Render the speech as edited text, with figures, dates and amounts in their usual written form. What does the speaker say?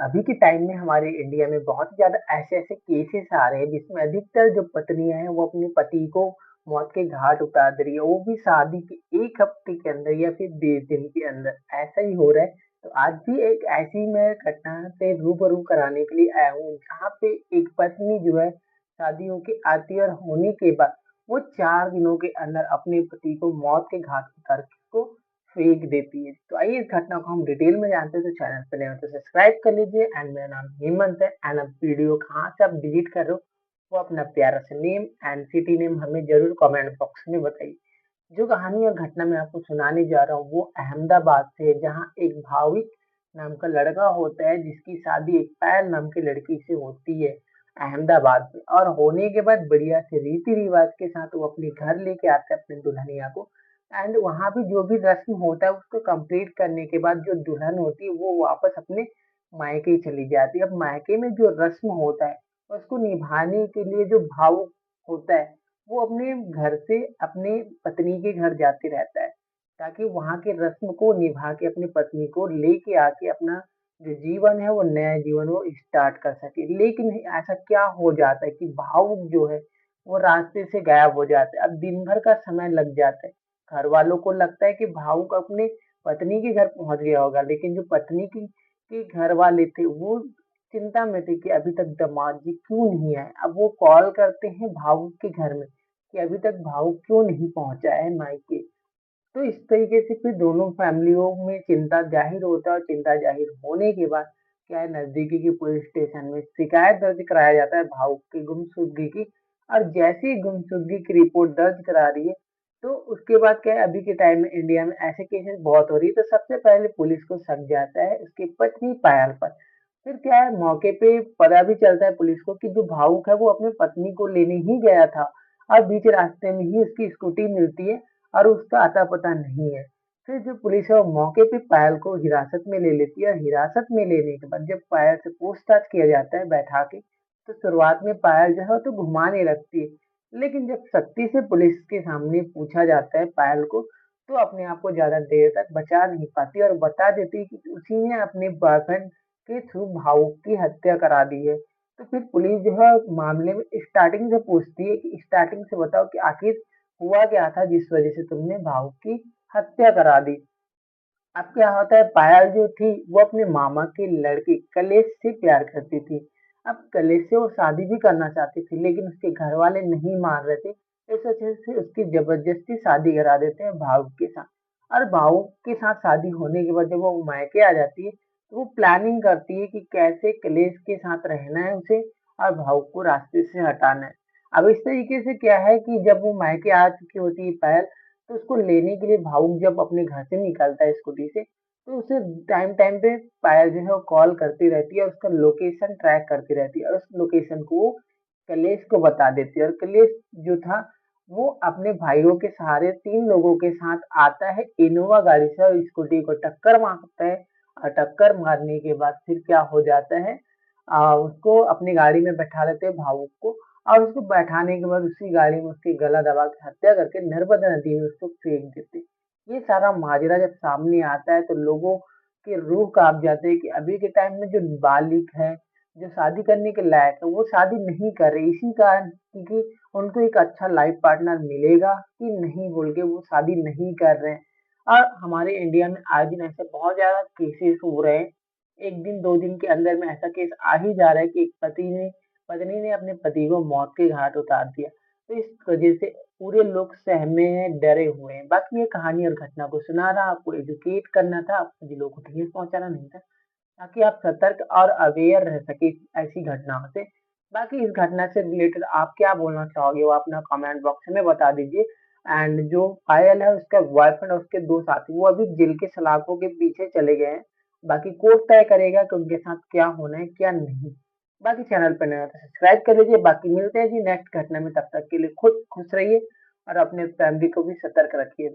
अभी के टाइम में हमारे इंडिया में बहुत ही ज़्यादा ऐसे-ऐसे केसेस आ रहे हैं जिसमें अधिकतर जो पत्नियाँ हैं वो अपने पति को मौत के घाट उतार दे रही है, वो भी शादी के 1 हफ्ते के अंदर या फिर 20 दिन के अंदर, ऐसा ही हो रहा है। तो आज भी एक ऐसी मैं घटना से रूबरू कराने के लिए आया हूँ, जहाँ पे एक पत्नी जो है शादी होके आती है और होने के बाद वो 4 दिनों के अंदर अपने पति को मौत के घाट उतार के उसको फेंक देती है। तो आइए इस घटना को हम डिटेल में जानते हैं, तो चैनल पे नए हो तो सब्सक्राइब कर लीजिए एंड मेरा नाम हेमंत है एंड अब वीडियो कहाँ से आप डिलीट कर रहे हो, वो अपना प्यारा सा नेम एंड सिटी नेम हमें ज़रूर कमेंट बॉक्स में बताइए। जो कहानी और घटना मैं आपको सुनाने जा रहा हूँ, वो अहमदाबाद से है, जहाँ एक भाविक नाम का लड़का होता है, जिसकी शादी एक पायल नाम की लड़की से होती है, अहमदाबाद में। और होने के बाद बढ़िया से रीति-रिवाज के साथ वो अपने घर लेके आता है अपनी दुल्हनिया को एंड वहाँ पे जो भी रस्म होता है, उसको कंप्लीट करने के बाद जो दुल्हन होती है, वो वापस अपने मायके चली जाती है। अब मायके में जो रस्म होता है, उसको निभाने के लिए जो भावुक होता है, वो अपने घर से अपने पत्नी के घर जाते रहता है, ताकि वहाँ के रस्म को निभा के अपनी पत्नी को लेके आके अपना जो जीवन है, वो नया जीवन वो स्टार्ट कर सके। लेकिन ऐसा क्या हो जाता है कि भावुक जो है, वो रास्ते से गायब हो जाता है। अब दिन भर का समय लग जाता है। घरवालों को लगता है कि भावुक अपने पत्नी के घर पहुँच गया होगा, लेकिन जो पत्नी की के घरवाले थे, वो चिंता में थे कि अभी तक दामाद जी क्यों नहीं आए। अब वो कॉल करते हैं भावुक के घर में कि अभी तक भावुक क्यों नहीं पहुँचा है मायके। तो इस तरीके से फिर दोनों फैमिलियों में चिंता ज़ाहिर होता है और चिंता ज़ाहिर होने के बाद क्या है, नज़दीकी के पुलिस स्टेशन में शिकायत दर्ज कराया जाता है भावुक की गुमशुदगी की। और जैसे ही गुमशुदगी की रिपोर्ट दर्ज करा रही है, तो उसके बाद क्या है, अभी के टाइम में इंडिया में ऐसे केसेस बहुत हो रही है, तो सबसे पहले पुलिस को शक जाता है उसकी पत्नी पायल पर। फिर क्या है, मौके पे पता भी चलता है पुलिस को कि जो भावुक है वो अपनी पत्नी को लेने ही गया था और बीच रास्ते में ही उसकी स्कूटी मिलती है और उसका अता-पता नहीं है। फिर जो पुलिस है वो मौके पे पायल को हिरासत में ले लेती है और हिरासत में लेने के बाद जब पायल से पूछताछ किया जाता है बैठा के, तो शुरुआत में पायल जो है वो तो घुमाने लगती है। लेकिन जब सख्ती से पुलिस के सामने पूछा जाता है पायल को, तो अपने आप को ज़्यादा देर तक बचा नहीं पाती और बता देती है कि उसी ने अपने बॉयफ्रेंड के थ्रू भावुक की हत्या करा दी है। तो फिर पुलिस जो है मामले में स्टार्टिंग से पूछती है कि स्टार्टिंग से बताओ कि आखिर हुआ क्या था जिस वज़ह से तुमने भावुक की हत्या करा दी? अब क्या होता है, पायल जो थी वो अपने मामा के लड़के कलेश से प्यार करती थी। अब कलेश से वो शादी भी करना चाहती थी, लेकिन उसके घरवाले नहीं मान रहे थे। इस वजह से उसकी ज़बरदस्ती शादी करा देते हैं भावुक के साथ। और भावुक के साथ शादी होने के बाद जब वो मायके आ जाती है, तो वो प्लानिंग करती है कि कैसे कलेश के साथ रहना है उसे और भावुक को रास्ते से हटाना है। अब इस तरीके से क्या है कि जब वो मायके आ चुकी होती है पायल, तो उसको लेने के लिए भावुक जब अपने घर से निकलता है स्कूटी से, तो उसे टाइम-टाइम पे पायल जो है वो कॉल करती रहती है और उसका लोकेशन ट्रैक करती रहती है और उस लोकेशन को वो कलेश को बता देती है और कलेश जो था, वो अपने भाइयों के सहारे 3 लोगों के साथ आता है इनोवा गाड़ी से और स्कूटी को टक्कर मारता है और टक्कर मारने के बाद फिर क्या हो जाता है, उसको अपनी गाड़ी में बैठा लेते हैं भावुक को और उसको बैठाने के बाद उसी गाड़ी में उसकी गला दबा के हत्या करके नर्मदा नदी में उसको फेंक देते। ये सारा माजरा जब सामने आता है तो लोगों की रूह काँप जाती है कि अभी के टाइम में जो नाबालिग है, जो शादी करने के लायक है, वो शादी नहीं कर रही इसी कारण क्योंकि उनको एक अच्छा लाइफ पार्टनर मिलेगा कि नहीं बोल के वो शादी नहीं कर रहे हैं। और हमारे इंडिया में आए दिन ऐसे बहुत ज़्यादा केसेस हो रहे हैं। 1 दिन 2 दिन के अंदर में ऐसा केस आ ही जा रहा है कि एक पत्नी ने अपने पति को मौत के घाट उतार दिया। तो इस वजह से पूरे लोग सहमे हैं, डरे हुए हैं। बाकी ये कहानी और घटना को सुना रहा, आपको एजुकेट करना था, आप सभी लोगों को ठेस पहुँचाना नहीं था, ताकि आप सतर्क और अवेयर रह सकें ऐसी घटनाओं से। बाकी इस घटना से रिलेटेड आप क्या बोलना चाहोगे, वो अपना कमेंट बॉक्स में बता दीजिए। एंड जो पायल है उसका बॉयफ्रेंड और उसके 2 साथी वो अभी जेल के सलाखों के पीछे चले गए हैं। बाकी कोर्ट तय करेगा कि उनके साथ क्या होना है, क्या नहीं। बाकी चैनल पे नए हो तो सब्सक्राइब कर लीजिए। बाकी मिलते हैं जी नेक्स्ट घटना में, तब तक के लिए खुद खुश रहिए और अपने फैमिली को भी सतर्क रखिए।